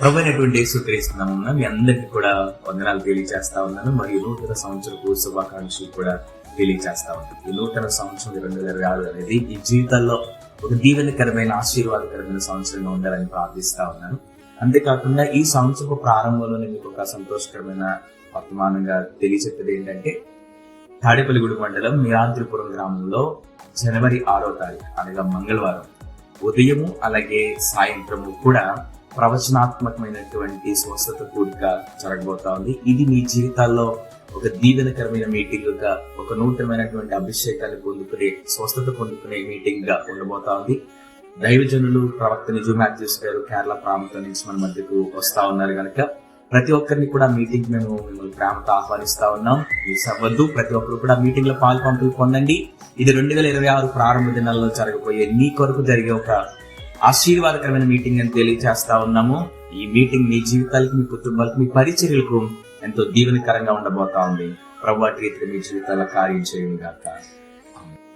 ప్రభువైనటువంటి యేసుక్రీస్తు నామమున మీ అందరికీ కూడా వందనాలు తెలియజేస్తా ఉన్నాను. మరియు నూతన సంవత్సరపు శుభాకాంక్షలు కూడా తెలియజేస్తా ఉన్నాను. ఈ నూతన సంవత్సరం 2026 అనేది ఈ జీవితాల్లో ఒక దీవెనకరమైన ఆశీర్వాదకరమైన సంవత్సరంగా ఉండాలని ప్రార్థిస్తా ఉన్నాను. అంతేకాకుండా ఈ సంవత్సరపు ప్రారంభంలోనే మీకు ఒక సంతోషకరమైన వర్తమానంగా తెలియజెప్పేది ఏంటంటే, తాడేపల్లిగూడెం మండలం మీరాద్రిపురం గ్రామంలో జనవరి 6వ తారీఖు అనగా మంగళవారం ఉదయము అలాగే సాయంత్రము కూడా ప్రవచనాత్మకమైనటువంటి స్వస్థత కూడిక జరగబోతా ఉంది. ఇది మీ జీవితాల్లో ఒక దీవెనకరమైన మీటింగ్ గా, ఒక నూతనమైనటువంటి అభిషేకాన్ని పొందుకునే, స్వస్థత పొందుకునే మీటింగ్ గా ఉండబోతా ఉంది. దైవజనులు ప్రవక్త నిజు మాథ్యూస్ గారు కేరళ ప్రాంతం నుంచి మన మధ్యకు వస్తా ఉన్నారు కనుక ప్రతి ఒక్కరిని కూడా మీటింగ్ మేము మిమ్మల్ని ప్రేమతో ఆహ్వానిస్తా ఉన్నాం. మిస్ అవ్వద్దు. ప్రతి ఒక్కరు కూడా మీటింగ్ లో పాల్పంపులు పొందండి. ఇది 2026 ప్రారంభ దినాల్లో జరగబోయే నీ కొరకు జరిగే ఒక ఆశీర్వాదకరమైన మీటింగ్ అని తెలియజేస్తా ఉన్నాము. ఈ మీటింగ్ మీ జీవితాలకు, మీ కుటుంబాలకు, మీ పరిచర్యలకు ఎంతో దీవెనకరంగా ఉండబోతా ఉంది. ప్రభువు అటు రీతిగా మీ జీవితాల కార్యం చేయును గాక.